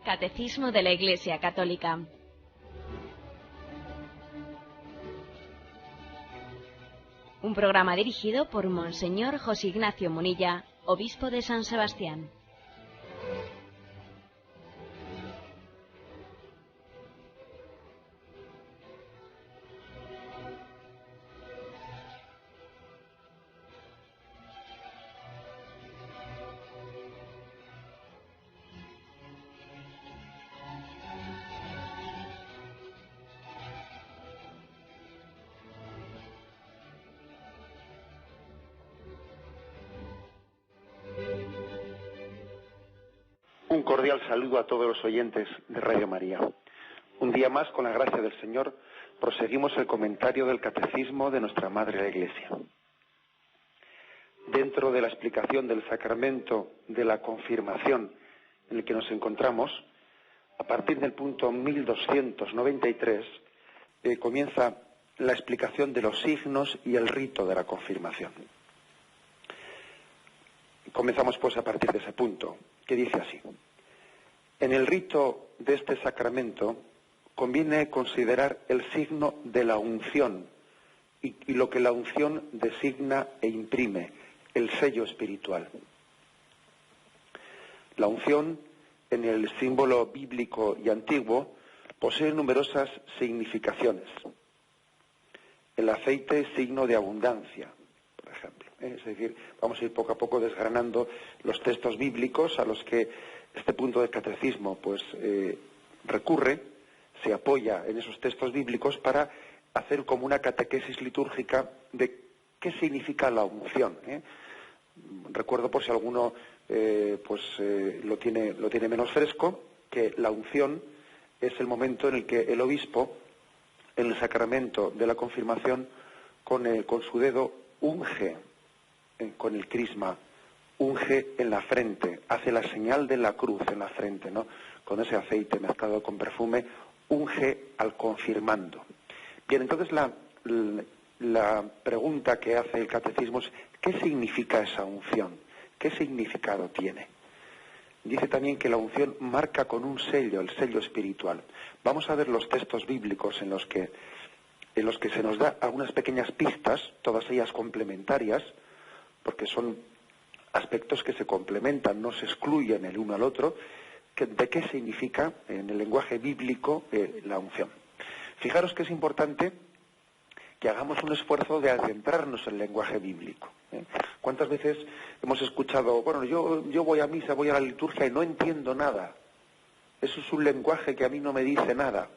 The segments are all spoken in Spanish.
Catecismo de la Iglesia Católica. Un programa dirigido por Monseñor José Ignacio Munilla, obispo de San Sebastián. Un cordial saludo a todos los oyentes de Radio María. Un día más, con la gracia del Señor, proseguimos el comentario del Catecismo de nuestra Madre la Iglesia. Dentro de la explicación del sacramento de la confirmación en el que nos encontramos, a partir del punto 1293, comienza la explicación de los signos y el rito de la confirmación. Comenzamos pues a partir de ese punto, que dice así: en el rito de este sacramento conviene considerar el signo de la unción y lo que la unción designa e imprime, el sello espiritual. La unción, en el símbolo bíblico y antiguo, posee numerosas significaciones. El aceite es signo de abundancia, por ejemplo. Es decir, vamos a ir poco a poco desgranando los textos bíblicos a los que este punto del catecismo recurre, se apoya en esos textos bíblicos para hacer como una catequesis litúrgica de qué significa la unción. Recuerdo, por si alguno lo tiene menos fresco, que la unción es el momento en el que el obispo, en el sacramento de la confirmación, con su dedo unge, con el crisma, unge en la frente, hace la señal de la cruz en la frente, ¿no? Con ese aceite mezclado con perfume, unge al confirmando. Bien, entonces la pregunta que hace el catecismo es: ¿qué significa esa unción? ¿Qué significado tiene? Dice también que la unción marca con un sello, el sello espiritual. Vamos a ver los textos bíblicos en los que se nos da algunas pequeñas pistas, todas ellas complementarias, porque son aspectos que se complementan, no se excluyen el uno al otro, de qué significa en el lenguaje bíblico la unción. Fijaros que es importante que hagamos un esfuerzo de adentrarnos en el lenguaje bíblico. ¿Cuántas veces hemos escuchado, bueno, yo voy a misa, voy a la liturgia y no entiendo nada? Eso es un lenguaje que a mí no me dice nada.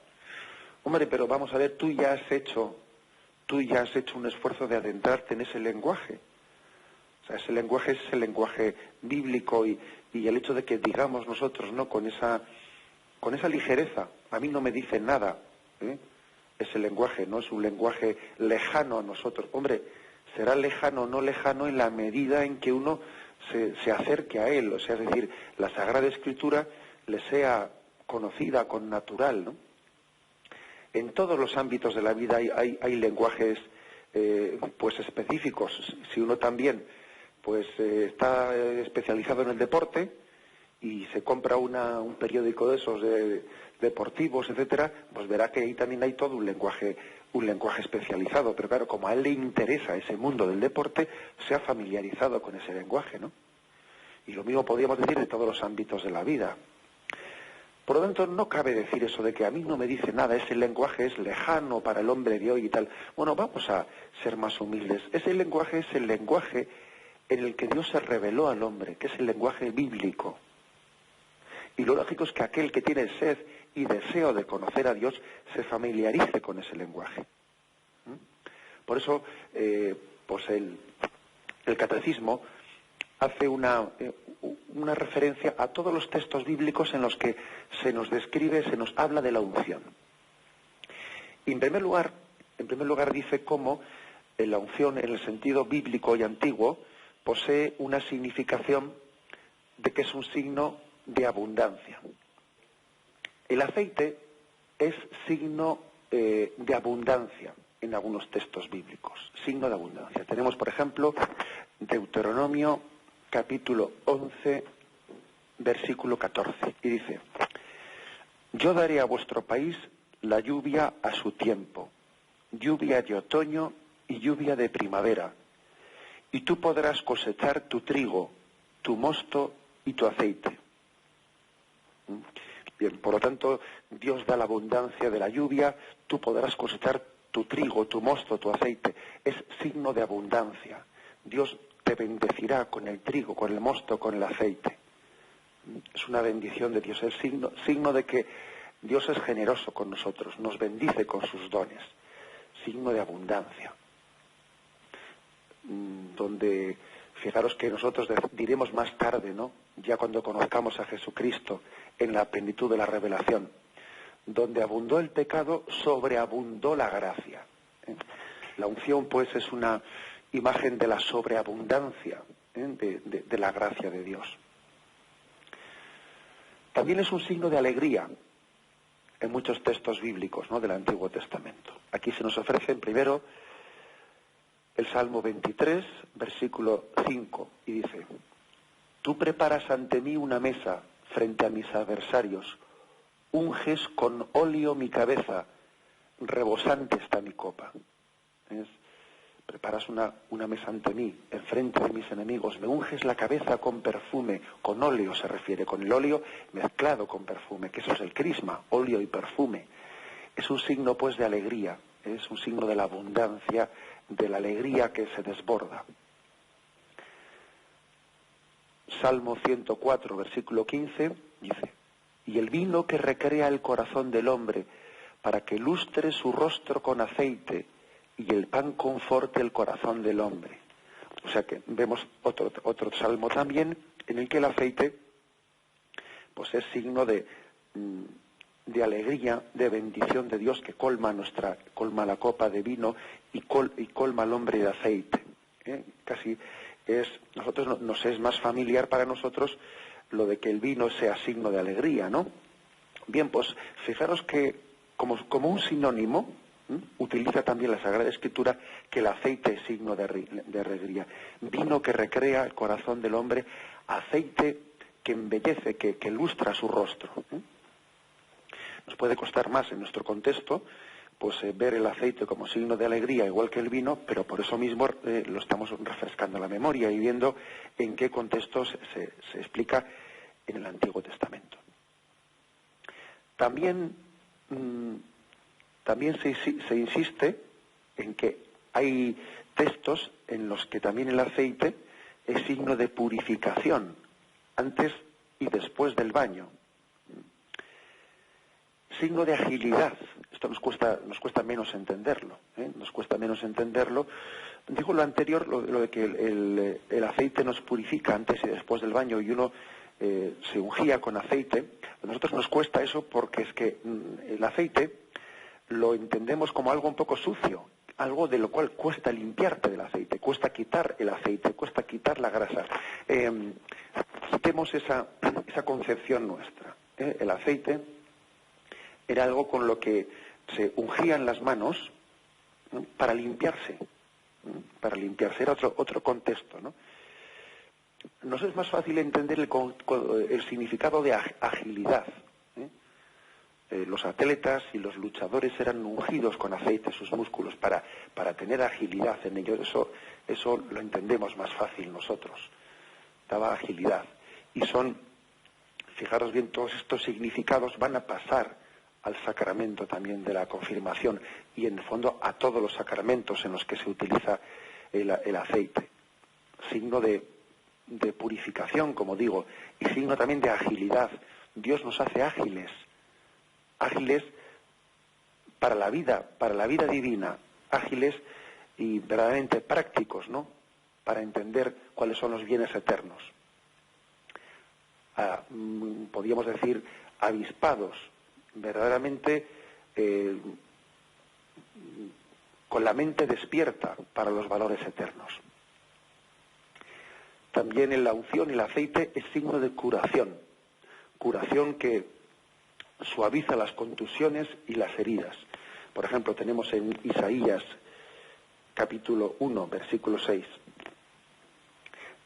Hombre, pero vamos a ver, tú ya has hecho un esfuerzo de adentrarte en ese lenguaje. O sea, ese lenguaje es el lenguaje bíblico y el hecho de que digamos nosotros, ¿no?, con esa ligereza, a mí no me dice nada, ese lenguaje no es un lenguaje lejano a nosotros. Hombre, será lejano o no lejano en la medida en que uno se acerque a él, o sea, es decir, la Sagrada Escritura le sea conocida con natural, ¿no? En todos los ámbitos de la vida hay lenguajes específicos. Si uno también está especializado en el deporte y se compra un periódico de esos deportivos, etcétera, pues verá que ahí también hay todo un lenguaje especializado. Pero claro, como a él le interesa ese mundo del deporte, se ha familiarizado con ese lenguaje, ¿no? Y lo mismo podríamos decir de todos los ámbitos de la vida. Por lo tanto, no cabe decir eso de que a mí no me dice nada, ese lenguaje es lejano para el hombre de hoy y tal. Bueno, vamos a ser más humildes. Ese lenguaje es el lenguaje en el que Dios se reveló al hombre, que es el lenguaje bíblico. Y lo lógico es que aquel que tiene sed y deseo de conocer a Dios se familiarice con ese lenguaje. Por eso, el catecismo hace una referencia a todos los textos bíblicos en los que se nos describe, se nos habla de la unción. Y en primer lugar dice cómo la unción, en el sentido bíblico y antiguo, posee una significación de que es un signo de abundancia. El aceite es signo de abundancia en algunos textos bíblicos, signo de abundancia. Tenemos, por ejemplo, Deuteronomio capítulo 11, versículo 14, y dice: Yo daré a vuestro país la lluvia a su tiempo, lluvia de otoño y lluvia de primavera, y tú podrás cosechar tu trigo, tu mosto y tu aceite. Bien, por lo tanto, Dios da la abundancia de la lluvia, tú podrás cosechar tu trigo, tu mosto, tu aceite. Es signo de abundancia. Dios te bendecirá con el trigo, con el mosto, con el aceite. Es una bendición de Dios, es signo de que Dios es generoso con nosotros, nos bendice con sus dones. Signo de abundancia. Donde, fijaros que nosotros diremos más tarde, ¿no? Ya cuando conozcamos a Jesucristo en la plenitud de la revelación, donde abundó el pecado, sobreabundó la gracia. La unción, pues, es una imagen de la sobreabundancia de la gracia de Dios. También es un signo de alegría en muchos textos bíblicos, ¿no?, del Antiguo Testamento. Aquí se nos ofrecen primero el Salmo 23, versículo 5, y dice: Tú preparas ante mí una mesa frente a mis adversarios, unges con óleo mi cabeza, rebosante está mi copa. Preparas una mesa ante mí, enfrente de mis enemigos, me unges la cabeza con perfume, con óleo se refiere, con el óleo mezclado con perfume, que eso es el crisma, óleo y perfume. Es un signo, pues, de alegría, es un signo de la abundancia, de la alegría que se desborda. Salmo 104, versículo 15, dice: Y el vino que recrea el corazón del hombre, para que lustre su rostro con aceite, y el pan conforte el corazón del hombre. O sea que vemos otro salmo también, en el que el aceite, pues, es signo de alegría, de bendición de Dios, que colma la copa de vino y colma al hombre de aceite. Casi nos es más familiar para nosotros lo de que el vino sea signo de alegría, ¿no? Bien, pues fijaros que como un sinónimo, utiliza también la Sagrada Escritura que el aceite es signo de alegría. Vino que recrea el corazón del hombre, aceite que embellece, que lustra su rostro. Nos puede costar más en nuestro contexto, pues, ver el aceite como signo de alegría, igual que el vino, pero por eso mismo lo estamos refrescando la memoria y viendo en qué contexto se explica en el Antiguo Testamento. También se insiste en que hay textos en los que también el aceite es signo de purificación, antes y después del baño. Signo de agilidad. Esto nos cuesta menos entenderlo. Nos cuesta menos entenderlo. Digo lo anterior, lo de que el aceite nos purifica antes y después del baño, y uno se ungía con aceite. A nosotros nos cuesta eso porque es que el aceite lo entendemos como algo un poco sucio, algo de lo cual cuesta limpiarte del aceite, cuesta quitar el aceite, cuesta quitar la grasa. Quitemos esa concepción nuestra. El aceite era algo con lo que se ungían las manos, ¿no?, para limpiarse. Era otro contexto, ¿no? Nos es más fácil entender el significado de agilidad. Los atletas y los luchadores eran ungidos con aceite sus músculos para tener agilidad en ellos. Eso lo entendemos más fácil nosotros. Daba agilidad. Y fijaros bien, todos estos significados van a pasar al sacramento también de la confirmación y, en el fondo, a todos los sacramentos en los que se utiliza el aceite. Signo de purificación, como digo, y signo también de agilidad. Dios nos hace ágiles para la vida divina, ágiles y verdaderamente prácticos, ¿no?, para entender cuáles son los bienes eternos. Podríamos decir avispados, verdaderamente con la mente despierta para los valores eternos. También en la unción el aceite es signo de curación que suaviza las contusiones y las heridas. Por ejemplo, tenemos en Isaías capítulo 1, versículo 6: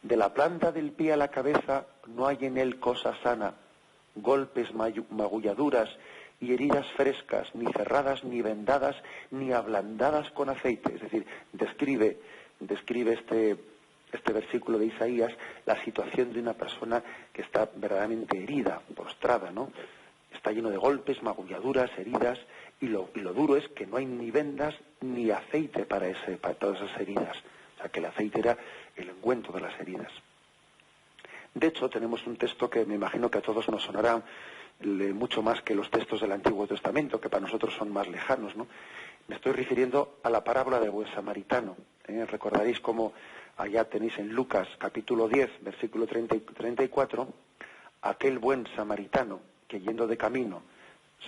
De la planta del pie a la cabeza no hay en él cosa sana, golpes, magulladuras y heridas frescas, ni cerradas, ni vendadas, ni ablandadas con aceite. Es decir, describe este versículo de Isaías la situación de una persona que está verdaderamente herida, postrada, ¿no? Está lleno de golpes, magulladuras, heridas, y lo duro es que no hay ni vendas ni aceite para todas esas heridas. O sea, que el aceite era el ungüento de las heridas. De hecho, tenemos un texto que me imagino que a todos nos sonará mucho más que los textos del Antiguo Testamento, que para nosotros son más lejanos, ¿no? Me estoy refiriendo a la parábola del buen samaritano. Recordaréis cómo allá tenéis en Lucas capítulo 10, versículo 30 y 34, aquel buen samaritano que yendo de camino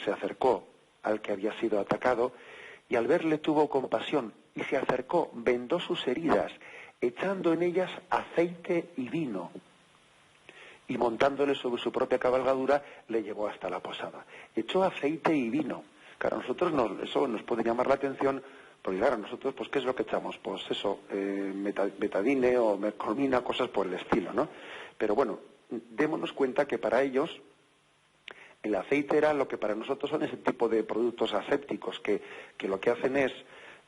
se acercó al que había sido atacado y al verle tuvo compasión y se acercó, vendó sus heridas, echando en ellas aceite y vino, y montándole sobre su propia cabalgadura le llevó hasta la posada. Echó aceite y vino. Claro, a nosotros eso nos puede llamar la atención, porque claro, nosotros, pues, ¿qué es lo que echamos? Pues eso, betadine o metformina, cosas por el estilo, ¿no? Pero bueno, démonos cuenta que para ellos el aceite era lo que para nosotros son ese tipo de productos asépticos que lo que hacen es,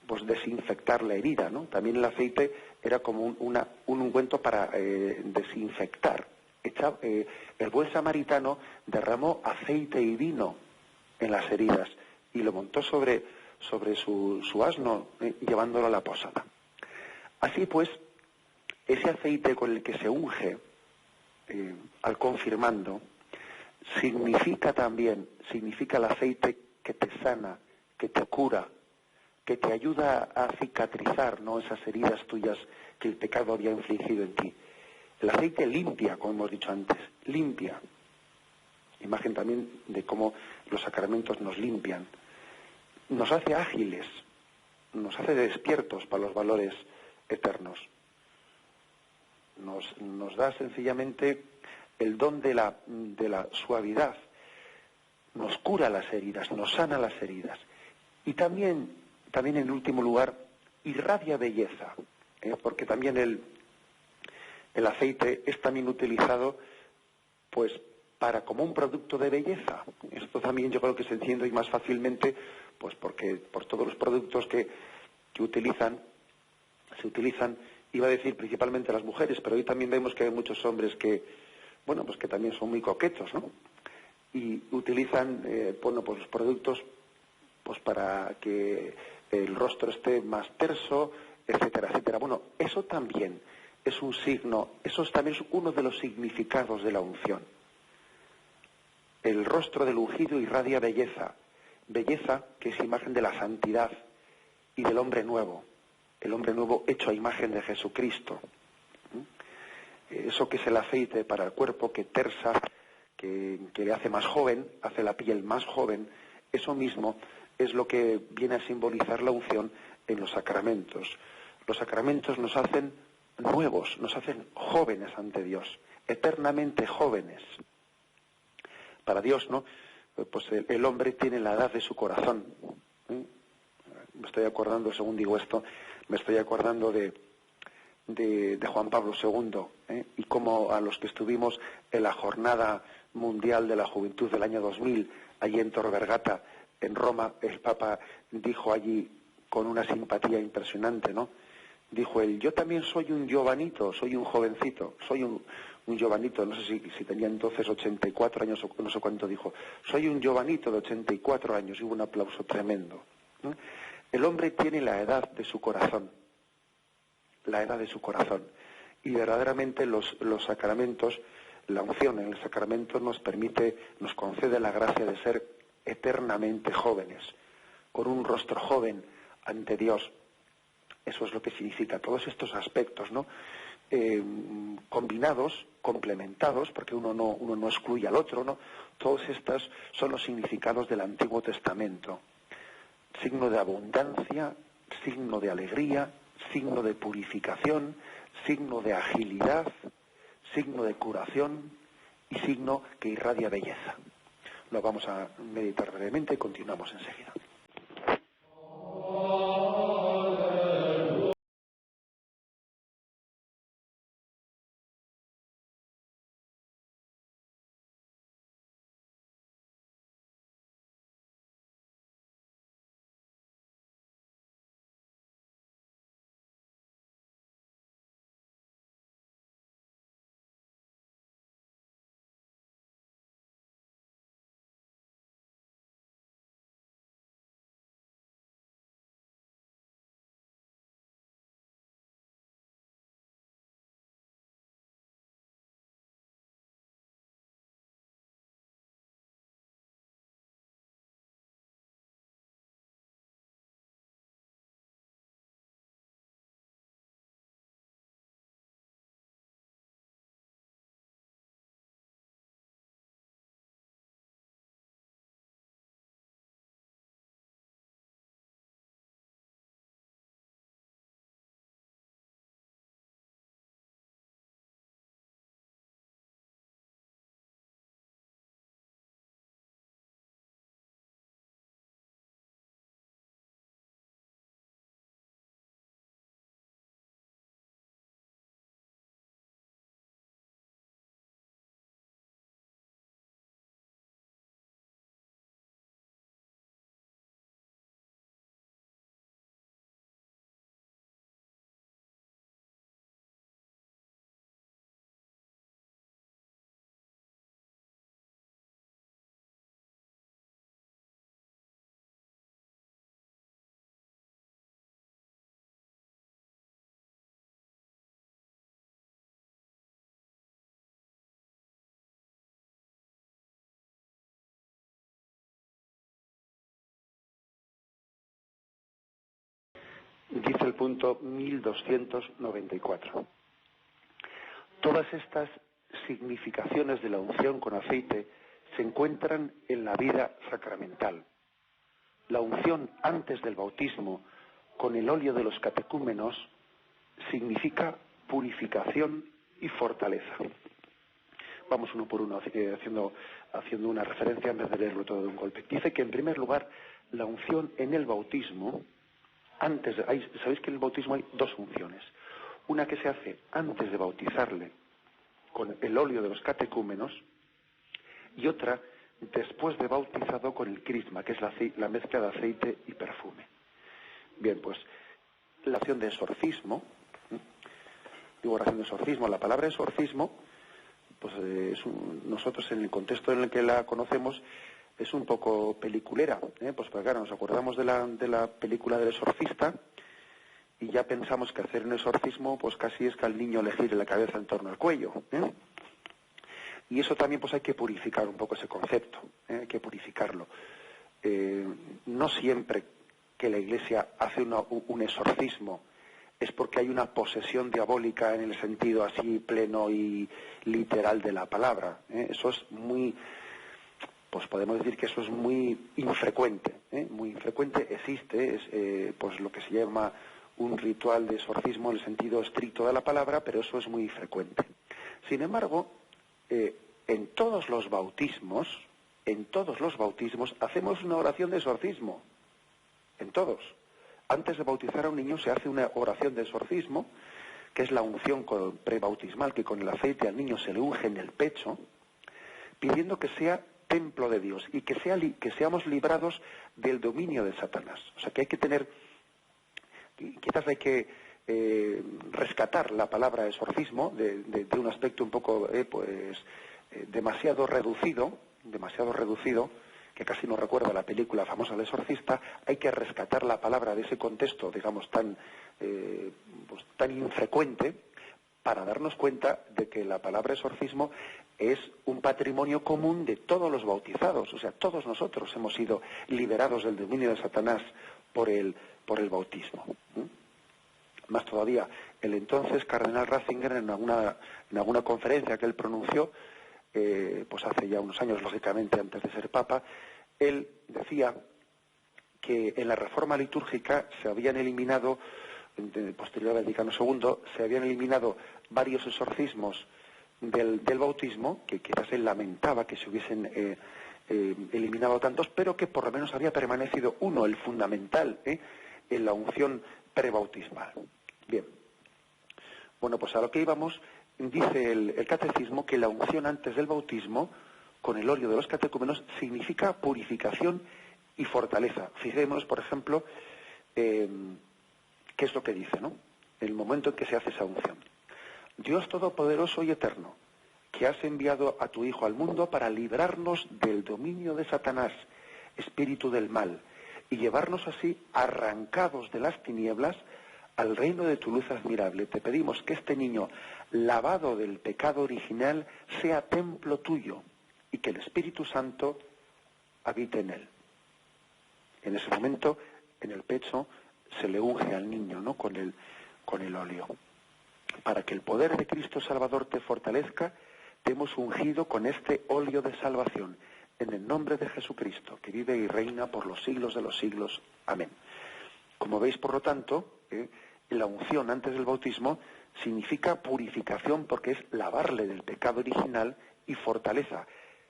pues, desinfectar la herida, ¿no? También el aceite era como un ungüento para desinfectar. El buen samaritano derramó aceite y vino en las heridas y lo montó sobre su asno, llevándolo a la posada. Así pues, ese aceite con el que se unge al confirmando significa el aceite que te sana, que te cura, que te ayuda a cicatrizar, ¿no?, esas heridas tuyas que el pecado había infligido en ti. El aceite limpia, como hemos dicho antes, limpia. Imagen también de cómo los sacramentos nos limpian. Nos hace ágiles, nos hace despiertos para los valores eternos. Nos da sencillamente el don de la suavidad. Nos cura las heridas, nos sana las heridas. Y también en último lugar, irradia belleza, porque también el aceite es también utilizado, pues, para como un producto de belleza. Esto también yo creo que se entiende y más fácilmente, pues porque por todos los productos que se utilizan, iba a decir principalmente las mujeres, pero hoy también vemos que hay muchos hombres que, bueno, pues que también son muy coquetos, ¿no? Y utilizan, pues los productos, pues para que el rostro esté más terso, etcétera, etcétera. Bueno, eso también es un signo, eso también es uno de los significados de la unción. El rostro del ungido irradia belleza, belleza que es imagen de la santidad y del hombre nuevo, el hombre nuevo hecho a imagen de Jesucristo. Eso que es el aceite para el cuerpo, que tersa, que le hace más joven, hace la piel más joven, eso mismo es lo que viene a simbolizar la unción en los sacramentos. Los sacramentos nos hacen nuevos, nos hacen jóvenes ante Dios, eternamente jóvenes. Para Dios, ¿no? Pues el hombre tiene la edad de su corazón. Me estoy acordando, según digo esto, me estoy acordando de Juan Pablo II, y cómo a los que estuvimos en la Jornada Mundial de la Juventud del año 2000, allí en Tor Vergata, en Roma, el Papa dijo allí con una simpatía impresionante, ¿no? Dijo él: yo también soy un giovanito, soy un jovencito, soy un giovanito, no sé si tenía entonces 84 años o no sé cuánto dijo, soy un giovanito de 84 años, y hubo un aplauso tremendo, ¿no? El hombre tiene la edad de su corazón, y verdaderamente los sacramentos, la unción en el sacramento nos concede la gracia de ser eternamente jóvenes, con un rostro joven ante Dios. Eso es lo que significa todos estos aspectos, ¿no? Combinados, complementados, porque uno no excluye al otro, ¿no? Todos estos son los significados del Antiguo Testamento. Signo de abundancia, signo de alegría, signo de purificación, signo de agilidad, signo de curación y signo que irradia belleza. Lo vamos a meditar brevemente y continuamos enseguida. dice el punto 1294. Todas estas significaciones de la unción con aceite se encuentran en la vida sacramental. La unción antes del bautismo con el óleo de los catecúmenos significa purificación y fortaleza. Vamos uno por uno, haciendo una referencia en vez de leerlo todo de un golpe. Dice que en primer lugar la unción en el bautismo, sabéis que en el bautismo hay dos unciones. Una que se hace antes de bautizarle con el óleo de los catecúmenos y otra después de bautizado con el crisma, que es la mezcla de aceite y perfume. Bien, pues la acción de exorcismo, oración de exorcismo, la palabra exorcismo, pues nosotros en el contexto en el que la conocemos es un poco peliculera, pues claro, nos acordamos de la película del exorcista y ya pensamos que hacer un exorcismo pues casi es que al niño le gire la cabeza en torno al cuello, y eso también pues hay que purificar un poco ese concepto, hay que purificarlo. No siempre que la Iglesia hace un exorcismo es porque hay una posesión diabólica en el sentido así pleno y literal de la palabra. Eso es muy, pues podemos decir que eso es muy infrecuente. Muy infrecuente, existe, es pues lo que se llama un ritual de exorcismo en el sentido estricto de la palabra, pero eso es muy infrecuente. Sin embargo, en todos los bautismos hacemos una oración de exorcismo. En todos. Antes de bautizar a un niño se hace una oración de exorcismo, que es la unción prebautismal, que con el aceite al niño se le unge en el pecho, pidiendo que sea templo de Dios y que seamos librados del dominio de Satanás. O sea que hay que tener, quizás hay que rescatar la palabra exorcismo de un aspecto un poco demasiado reducido, que casi no recuerda la película famosa del exorcista. Hay que rescatar la palabra de ese contexto, digamos, tan infrecuente, para darnos cuenta de que la palabra exorcismo es un patrimonio común de todos los bautizados. O sea, todos nosotros hemos sido liberados del dominio de Satanás por el bautismo. Más todavía, el entonces cardenal Ratzinger, en alguna conferencia que él pronunció, pues hace ya unos años, lógicamente, antes de ser papa, él decía que en la reforma litúrgica se habían eliminado, posterior al Vaticano II, se habían eliminado varios exorcismos del bautismo, que quizás él lamentaba que se hubiesen eliminado tantos, pero que por lo menos había permanecido uno, el fundamental, en la unción prebautismal. Bien. Bueno, pues a lo que íbamos. Dice el catecismo que la unción antes del bautismo con el óleo de los catecúmenos significa purificación y fortaleza. Fijémonos, por ejemplo, qué es lo que dice, ¿no? El momento en que se hace esa unción. Dios Todopoderoso y Eterno, que has enviado a tu Hijo al mundo para librarnos del dominio de Satanás, espíritu del mal, y llevarnos así, arrancados de las tinieblas, al reino de tu luz admirable. Te pedimos que este niño, lavado del pecado original, sea templo tuyo y que el Espíritu Santo habite en él. En ese momento, en el pecho, se le unge al niño, ¿no?, con el óleo. Para que el poder de Cristo Salvador te fortalezca, te hemos ungido con este óleo de salvación, en el nombre de Jesucristo, que vive y reina por los siglos de los siglos. Amén. Como veis, por lo tanto, la unción antes del bautismo significa purificación, porque es lavarle del pecado original, y fortaleza.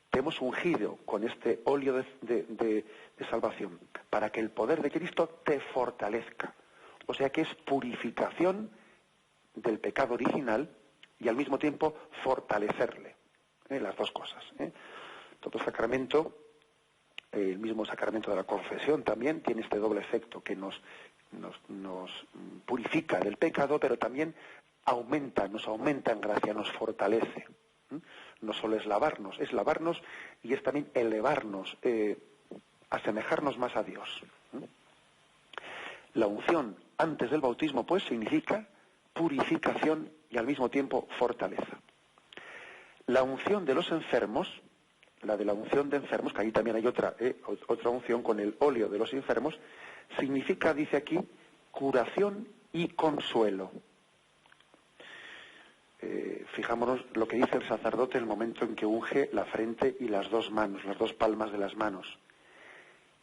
Te hemos ungido con este óleo de salvación para que el poder de Cristo te fortalezca. O sea que es purificación del pecado original y al mismo tiempo fortalecerle. Las dos cosas. Todo sacramento, el mismo sacramento de la confesión también tiene este doble efecto, que nos purifica del pecado, pero también nos aumenta en gracia, nos fortalece. No solo es lavarnos y es también elevarnos, asemejarnos más a Dios. La unción antes del bautismo, pues, significa purificación y al mismo tiempo fortaleza. La unción de los enfermos, la de la unción de enfermos, que ahí también hay otra unción con el óleo de los enfermos, significa, dice aquí, curación y consuelo. Fijámonos lo que dice el sacerdote en el momento en que unge la frente y las dos manos, las dos palmas de las manos.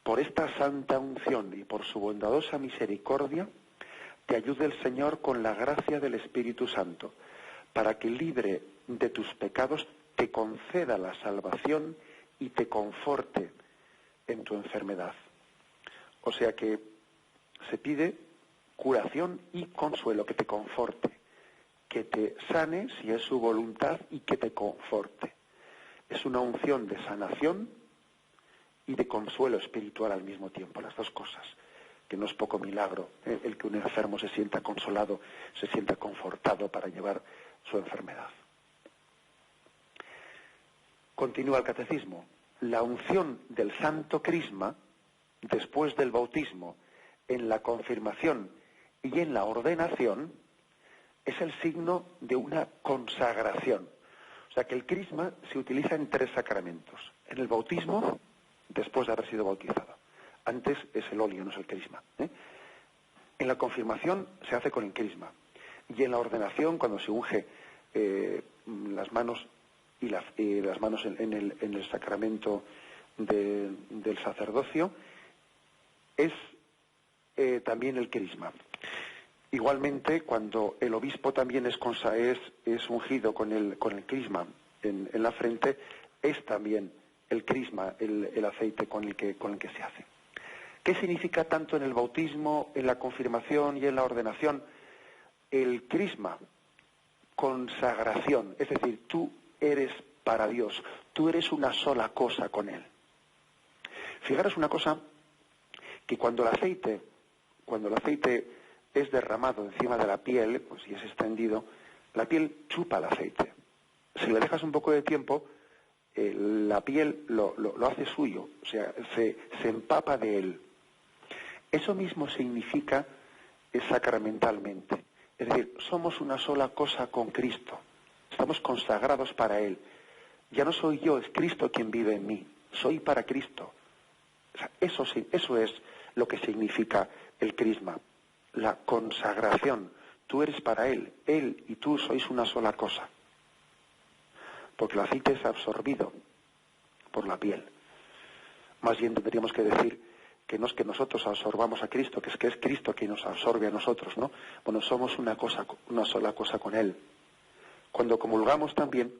Por esta santa unción y por su bondadosa misericordia, te ayude el Señor con la gracia del Espíritu Santo, para que libre de tus pecados te conceda la salvación y te conforte en tu enfermedad. O sea que se pide curación y consuelo, que te conforte, que te sane si es su voluntad y que te conforte. Es una unción de sanación y de consuelo espiritual al mismo tiempo, las dos cosas, que no es poco milagro, el que un enfermo se sienta consolado, se sienta confortado para llevar su enfermedad. Continúa el catecismo. La unción del santo crisma, después del bautismo, en la confirmación y en la ordenación, es el signo de una consagración. O sea que el crisma se utiliza en 3 sacramentos. En el bautismo, después de haber sido bautizado. Antes es el óleo, no es el crisma. En la confirmación se hace con el crisma. Y en la ordenación, cuando se unge las manos y las manos en el sacramento del sacerdocio, es también el crisma. Igualmente, cuando el obispo también es ungido con el crisma en la frente, es también el crisma, el aceite con el que se hace. ¿Qué significa tanto en el bautismo, en la confirmación y en la ordenación? El crisma, consagración, es decir, tú eres para Dios, tú eres una sola cosa con Él. Fijaros una cosa, que cuando el aceite es derramado encima de la piel, pues si es extendido, la piel chupa el aceite. Si le dejas un poco de tiempo, la piel lo hace suyo, o sea, se empapa de él. Eso mismo significa sacramentalmente. Es decir, somos una sola cosa con Cristo. Estamos consagrados para Él. Ya no soy yo, es Cristo quien vive en mí. Soy para Cristo. O sea, eso es lo que significa el crisma. La consagración. Tú eres para Él y tú sois una sola cosa. Porque el aceite es absorbido por la piel. Más bien tendríamos que decir que no es que nosotros absorbamos a Cristo, que es Cristo quien nos absorbe a nosotros, ¿no? Bueno, somos una sola cosa con Él. Cuando comulgamos también,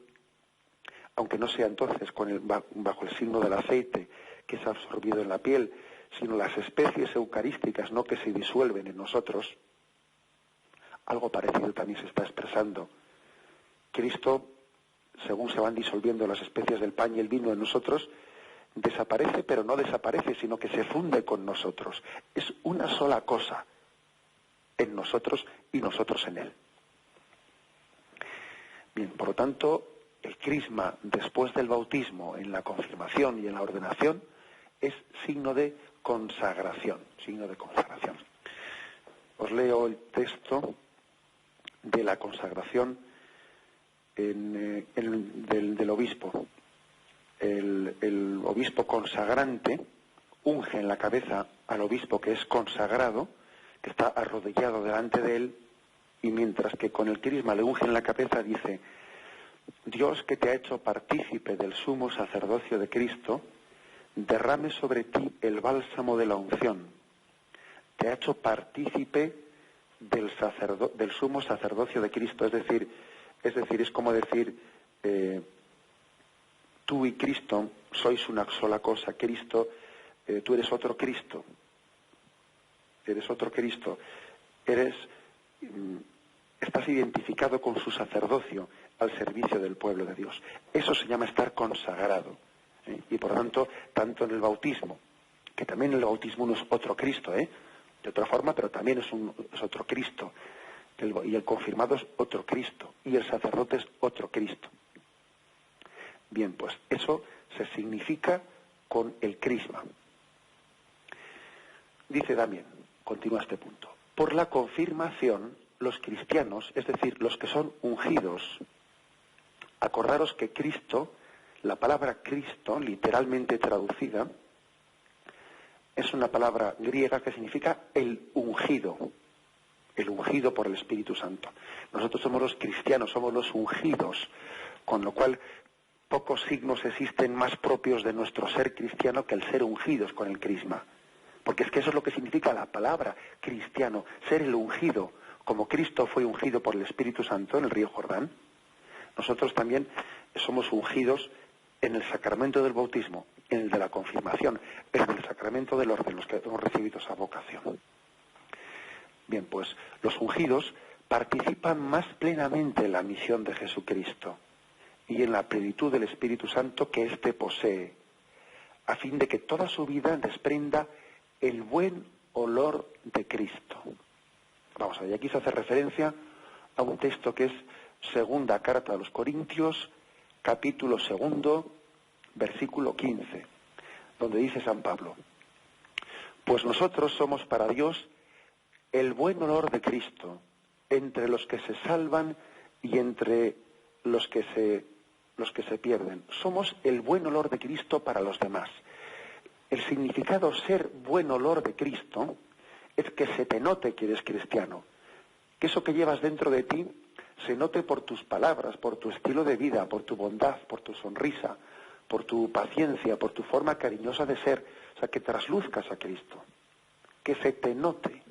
aunque no sea entonces bajo el signo del aceite que es absorbido en la piel, sino las especies eucarísticas, ¿no?, que se disuelven en nosotros, algo parecido también se está expresando. Cristo, según se van disolviendo las especies del pan y el vino en nosotros, desaparece, pero no desaparece, sino que se funde con nosotros. Es una sola cosa en nosotros y nosotros en Él. Bien, por lo tanto, el crisma después del bautismo, en la confirmación y en la ordenación, es signo de consagración, Os leo el texto de la consagración del obispo. El obispo consagrante unge en la cabeza al obispo que es consagrado, que está arrodillado delante de él, y mientras que con el crisma le unge en la cabeza, dice: Dios, que te ha hecho partícipe del sumo sacerdocio de Cristo, derrame sobre ti el bálsamo de la unción. Te ha hecho partícipe del sumo sacerdocio de Cristo, es decir, es como decir, tú y Cristo sois una sola cosa. Cristo, tú eres otro Cristo. Estás identificado con su sacerdocio al servicio del pueblo de Dios. Eso se llama estar consagrado. Y por lo tanto, tanto en el bautismo, que también el bautismo uno es otro Cristo, de otra forma, pero también es otro Cristo. Y el confirmado es otro Cristo. Y el sacerdote es otro Cristo. Bien, pues eso se significa con el crisma. Dice también, continúa este punto: por la confirmación, los cristianos, es decir, los que son ungidos, acordaros que Cristo, la palabra Cristo, literalmente traducida, es una palabra griega que significa el ungido. el ungido por el Espíritu Santo. Nosotros somos los cristianos, somos los ungidos, con lo cual pocos signos existen más propios de nuestro ser cristiano que el ser ungidos con el crisma. Porque es que eso es lo que significa la palabra cristiano, ser el ungido. Como Cristo fue ungido por el Espíritu Santo en el río Jordán, nosotros también somos ungidos en el sacramento del bautismo, en el de la confirmación, en el sacramento del orden, los que hemos recibido esa vocación. Bien, pues los ungidos participan más plenamente en la misión de Jesucristo y en la plenitud del Espíritu Santo que éste posee, a fin de que toda su vida desprenda el buen olor de Cristo. Vamos a ver, aquí se hace referencia a un texto que es segunda carta a los Corintios, capítulo 2, versículo 15, donde dice San Pablo: pues nosotros somos para Dios el buen olor de Cristo entre los que se salvan y entre los que se pierden. Somos el buen olor de Cristo para los demás. El significado ser buen olor de Cristo es que se te note que eres cristiano, que eso que llevas dentro de ti se note por tus palabras, por tu estilo de vida, por tu bondad, por tu sonrisa, por tu paciencia, por tu forma cariñosa de ser, o sea, que trasluzcas a Cristo, que se te note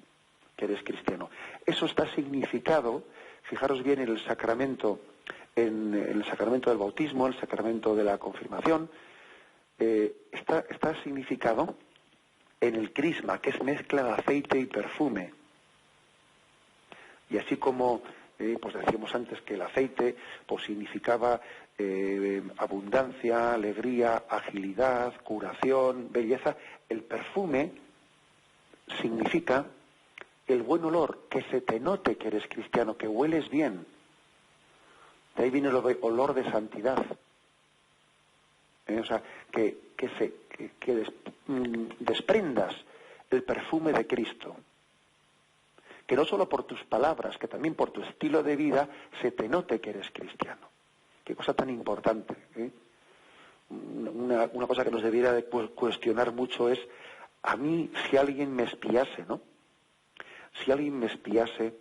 que eres cristiano. Eso está significado, fijaros bien, en el sacramento del bautismo, el sacramento de la confirmación, está significado en el crisma, que es mezcla de aceite y perfume. Y así como pues decíamos antes que el aceite pues significaba abundancia, alegría, agilidad, curación, belleza, el perfume significa el buen olor, que se te note que eres cristiano, que hueles bien. De ahí viene el olor de santidad. O sea, que desprendas el perfume de Cristo. Que no solo por tus palabras, que también por tu estilo de vida se te note que eres cristiano. Qué cosa tan importante, ¿eh? Una cosa que nos debiera de cuestionar mucho es, a mí, si alguien me espiase, ¿no? Si alguien me espiase,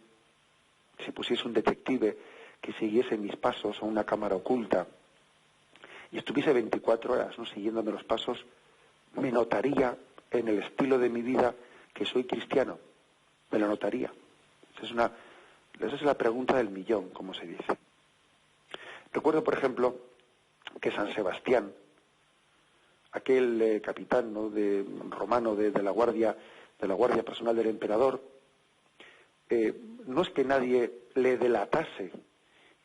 si pusiese un detective que siguiese mis pasos a una cámara oculta y estuviese 24 horas, ¿no?, siguiéndome los pasos, me notaría en el estilo de mi vida que soy cristiano. Me lo notaría. Esa es la pregunta del millón, como se dice. Recuerdo, por ejemplo, que San Sebastián, aquel capitán, ¿no?, romano de la guardia personal del emperador, no es que nadie le delatase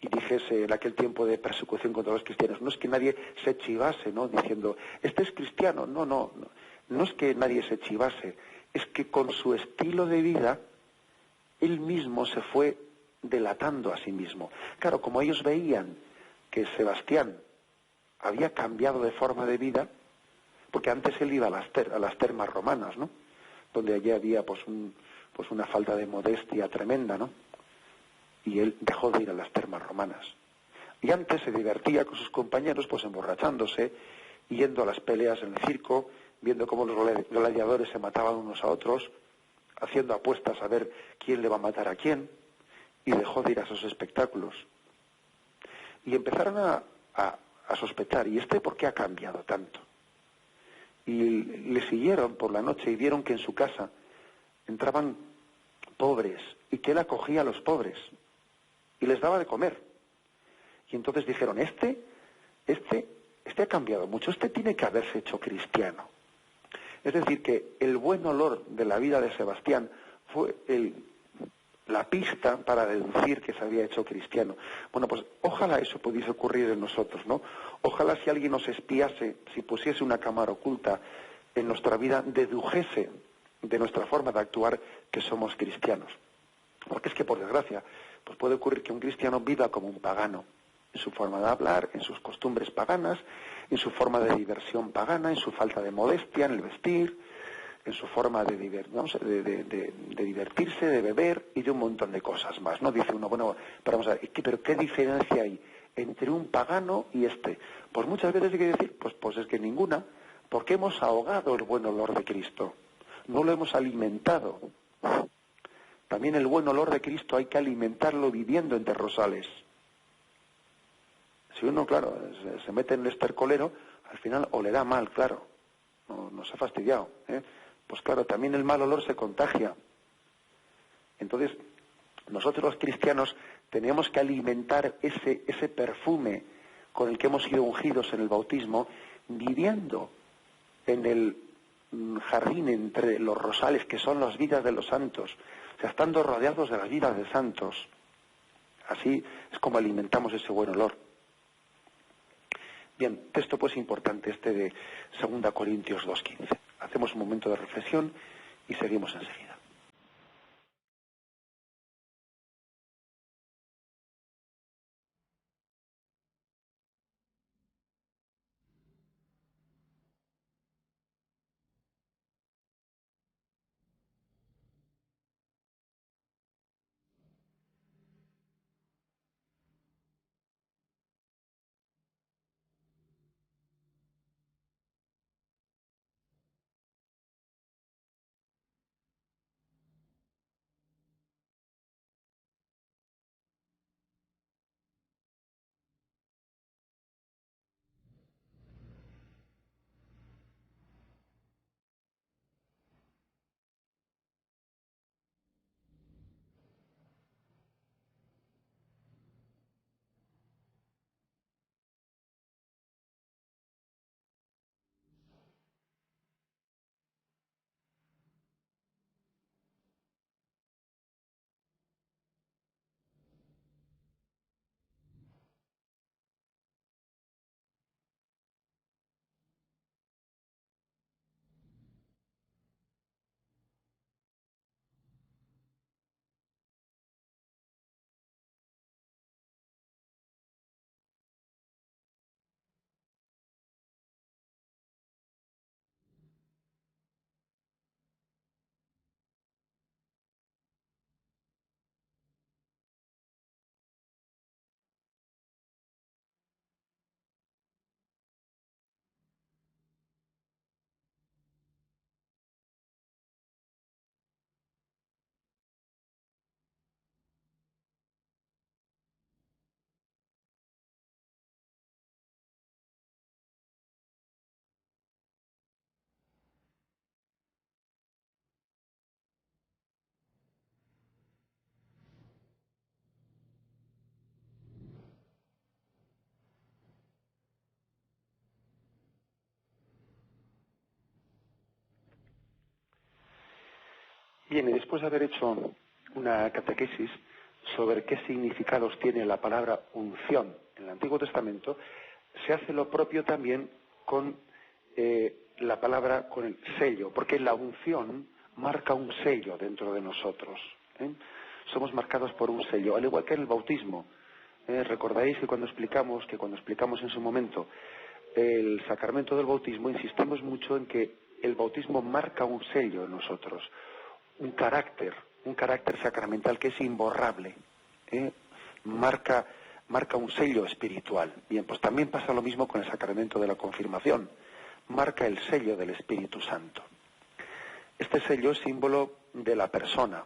y dijese en aquel tiempo de persecución contra los cristianos, no es que nadie se chivase, ¿no?, diciendo, este es cristiano. No es que nadie se chivase, es que con su estilo de vida él mismo se fue delatando a sí mismo. Claro, como ellos veían que Sebastián había cambiado de forma de vida, porque antes él iba a las termas romanas, ¿no?, donde allí había pues una falta de modestia tremenda, ¿no?, y él dejó de ir a las termas romanas. Y antes se divertía con sus compañeros, pues emborrachándose, yendo a las peleas en el circo, viendo cómo los gladiadores se mataban unos a otros, haciendo apuestas a ver quién le va a matar a quién, y dejó de ir a esos espectáculos. Y empezaron a sospechar, ¿y este por qué ha cambiado tanto? Y le siguieron por la noche y vieron que en su casa entraban pobres y que él acogía a los pobres y les daba de comer. Y entonces dijeron, este ha cambiado mucho, este tiene que haberse hecho cristiano. Es decir, que el buen olor de la vida de Sebastián fue la pista para deducir que se había hecho cristiano. Bueno, pues ojalá eso pudiese ocurrir en nosotros, ¿no? Ojalá si alguien nos espiase, si pusiese una cámara oculta en nuestra vida, dedujese de nuestra forma de actuar que somos cristianos. Porque es que, por desgracia, pues puede ocurrir que un cristiano viva como un pagano, en su forma de hablar, en sus costumbres paganas, en su forma de diversión pagana, en su falta de modestia, en el vestir, en su forma de divertirse, de beber y de un montón de cosas más, ¿no? Dice uno, bueno, pero vamos a ver, ¿pero qué diferencia hay entre un pagano y este? Pues muchas veces hay que decir, pues es que ninguna, porque hemos ahogado el buen olor de Cristo, no lo hemos alimentado. También el buen olor de Cristo hay que alimentarlo viviendo entre rosales. Si uno, claro, se mete en el estercolero, al final olerá mal, claro. Nos ha fastidiado, ¿eh? Pues claro, también el mal olor se contagia. Entonces, nosotros los cristianos tenemos que alimentar ese perfume con el que hemos sido ungidos en el bautismo, viviendo en el jardín entre los rosales, que son las vidas de los santos, o sea, estando rodeados de las vidas de santos. Así es como alimentamos ese buen olor. Bien, texto pues importante este de 2 Corintios 2:15. Hacemos un momento de reflexión y seguimos enseguida. Bien, y después de haber hecho una catequesis sobre qué significados tiene la palabra unción en el Antiguo Testamento, se hace lo propio también con la palabra, con el sello, porque la unción marca un sello dentro de nosotros, ¿eh? Somos marcados por un sello, al igual que en el bautismo. Recordáis que cuando explicamos en su momento el sacramento del bautismo, insistimos mucho en que el bautismo marca un sello en nosotros, un carácter sacramental que es imborrable, ¿eh? marca un sello espiritual. Bien, pues también pasa lo mismo con el sacramento de la confirmación, marca el sello del Espíritu Santo. Este sello es símbolo de la persona.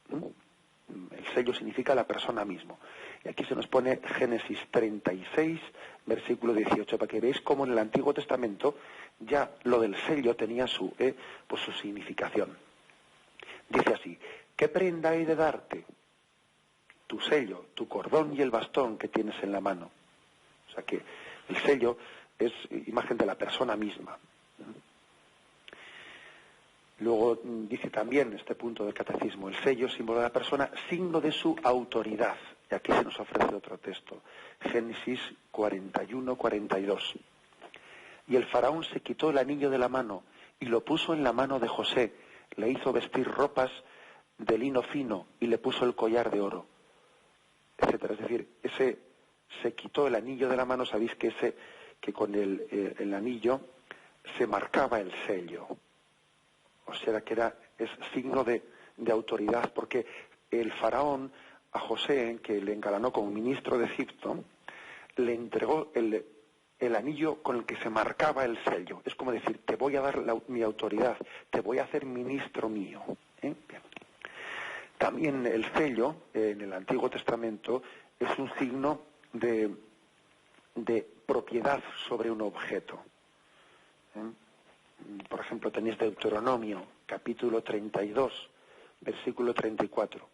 El sello significa la persona mismo. Y aquí se nos pone Génesis 36, versículo 18, para que veáis cómo en el Antiguo Testamento ya lo del sello tenía su significación. Dice así: ¿qué prenda he de darte? Tu sello, tu cordón y el bastón que tienes en la mano. O sea que el sello es imagen de la persona misma. Luego dice también este punto del catecismo: el sello, símbolo de la persona, signo de su autoridad. Y aquí se nos ofrece otro texto, Génesis 41-42. Y el faraón se quitó el anillo de la mano y lo puso en la mano de José, le hizo vestir ropas de lino fino y le puso el collar de oro, etcétera. Es decir, se quitó el anillo de la mano. Sabéis que con el anillo se marcaba el sello. O sea que es signo de autoridad, porque el faraón a José, que le engalanó como ministro de Egipto, le entregó el anillo con el que se marcaba el sello. Es como decir: te voy a dar mi autoridad, te voy a hacer ministro mío. Bien. También el sello en el Antiguo Testamento es un signo de propiedad sobre un objeto. Por ejemplo, tenéis Deuteronomio, capítulo 32, versículo 34.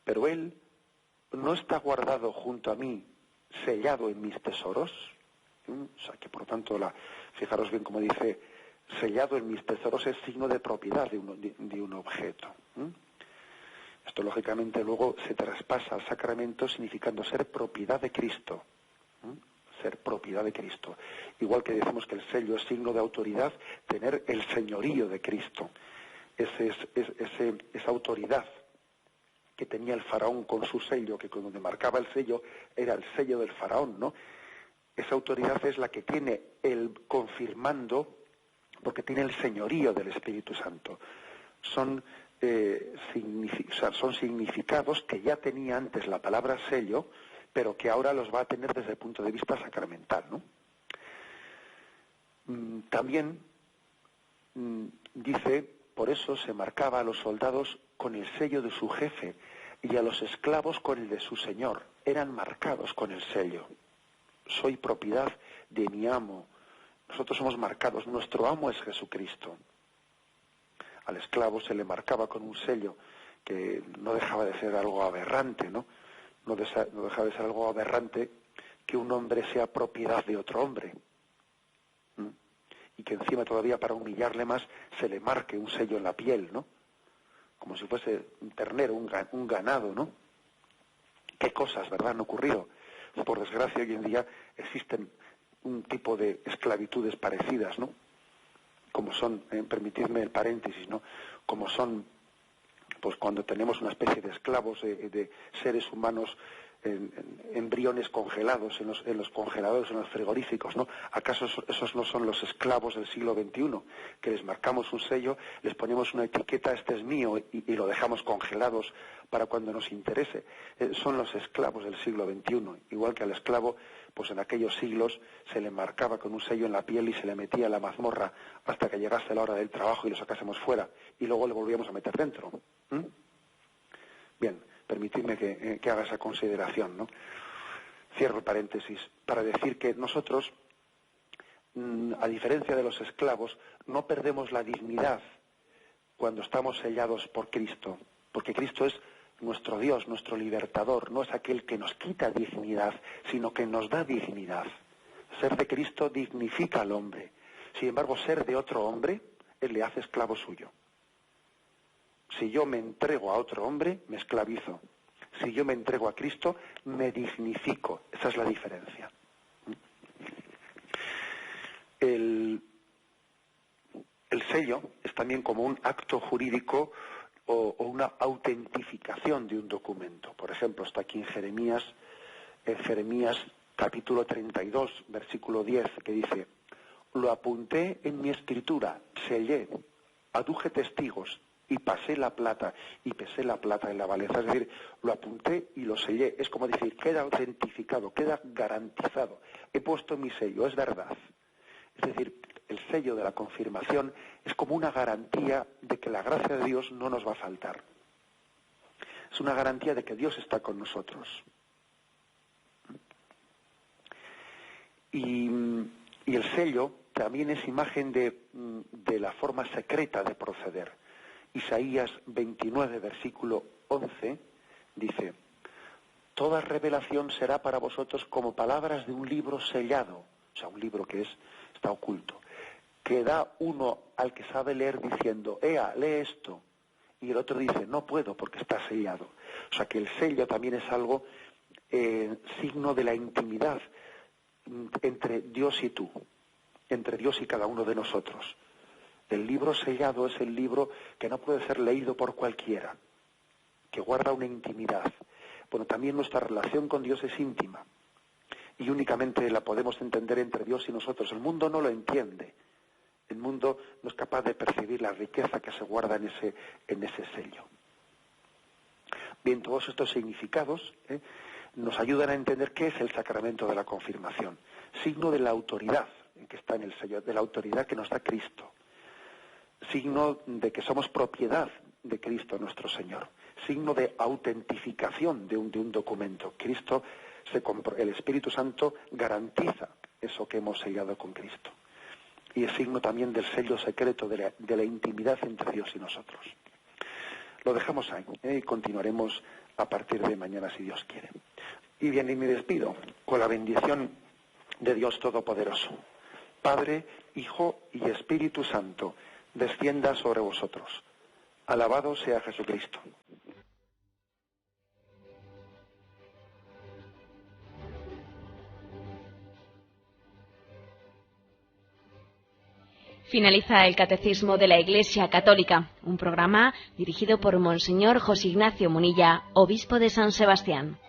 Pero él no está guardado junto a mí, sellado en mis tesoros. O sea, que por tanto, fijaros bien cómo dice, sellado en mis tesoros es signo de propiedad de un objeto. Esto, lógicamente, luego se traspasa al sacramento significando ser propiedad de Cristo. Ser propiedad de Cristo. Igual que decimos que el sello es signo de autoridad, tener el señorío de Cristo. Esa autoridad que tenía el faraón con su sello, que donde marcaba el sello era el sello del faraón, ¿no? Esa autoridad es la que tiene el confirmando, porque tiene el señorío del Espíritu Santo. Son significados que ya tenía antes la palabra sello, pero que ahora los va a tener desde el punto de vista sacramental, ¿no? También dice, por eso se marcaba a los soldados con el sello de su jefe y a los esclavos con el de su señor. Eran marcados con el sello. Soy propiedad de mi amo. Nosotros somos marcados. Nuestro amo es Jesucristo. Al esclavo se le marcaba con un sello que no dejaba de ser algo aberrante, ¿no? No deja de ser algo aberrante que un hombre sea propiedad de otro hombre. Y que encima todavía para humillarle más se le marque un sello en la piel, ¿no? Como si fuese un ternero, un ganado, ¿no? ¿Qué cosas, verdad, han ocurrido? Por desgracia, hoy en día existen un tipo de esclavitudes parecidas, ¿no? Como son, permitidme el paréntesis, ¿no? Como son, pues cuando tenemos una especie de esclavos, de seres humanos, embriones congelados en los congeladores, en los frigoríficos, ¿no? ¿Acaso esos no son los esclavos del siglo XXI? Que les marcamos un sello, les ponemos una etiqueta, este es mío, y lo dejamos congelados para cuando nos interese. Son los esclavos del siglo XXI. Igual que al esclavo, pues en aquellos siglos se le marcaba con un sello en la piel y se le metía en la mazmorra hasta que llegase la hora del trabajo y lo sacásemos fuera, y luego le volvíamos a meter dentro. Bien, permitidme que haga esa consideración, ¿no? Cierro el paréntesis para decir que nosotros, a diferencia de los esclavos, no perdemos la dignidad cuando estamos sellados por Cristo, porque Cristo es nuestro Dios, nuestro libertador, no es aquel que nos quita dignidad, sino que nos da dignidad. Ser de Cristo dignifica al hombre. Sin embargo, ser de otro hombre, él le hace esclavo suyo. Si yo me entrego a otro hombre, me esclavizo. Si yo me entrego a Cristo, me dignifico. Esa es la diferencia. El sello es también como un acto jurídico o una autentificación de un documento. Por ejemplo, está aquí en Jeremías capítulo 32, versículo 10, que dice: lo apunté en mi escritura, sellé, aduje testigos, y pesé la plata en la balanza. Es decir, lo apunté y lo sellé. Es como decir, queda autentificado, queda garantizado. He puesto mi sello, es verdad. Es decir, el sello de la confirmación es como una garantía de que la gracia de Dios no nos va a faltar. Es una garantía de que Dios está con nosotros. Y el sello también es imagen de la forma secreta de proceder. Isaías 29, versículo 11, dice: toda revelación será para vosotros como palabras de un libro sellado, o sea, un libro que está oculto, que da uno al que sabe leer diciendo: ea, lee esto, y el otro dice: no puedo porque está sellado. O sea, que el sello también es algo, signo de la intimidad entre Dios y tú, entre Dios y cada uno de nosotros. El libro sellado es el libro que no puede ser leído por cualquiera, que guarda una intimidad. Bueno, también nuestra relación con Dios es íntima y únicamente la podemos entender entre Dios y nosotros. El mundo no lo entiende. El mundo no es capaz de percibir la riqueza que se guarda en ese sello. Bien, todos estos significados nos ayudan a entender qué es el sacramento de la confirmación. Signo de la autoridad que está en el sello, de la autoridad que nos da Cristo. Signo de que somos propiedad de Cristo nuestro Señor, signo de autentificación de un documento. El Espíritu Santo garantiza eso que hemos sellado con Cristo. Y es signo también del sello secreto de la intimidad entre Dios y nosotros. Lo dejamos ahí, y continuaremos a partir de mañana, si Dios quiere. Y bien, y me despido con la bendición de Dios Todopoderoso. Padre, Hijo y Espíritu Santo, descienda sobre vosotros. Alabado sea Jesucristo. Finaliza el Catecismo de la Iglesia Católica, un programa dirigido por Monseñor José Ignacio Munilla, obispo de San Sebastián.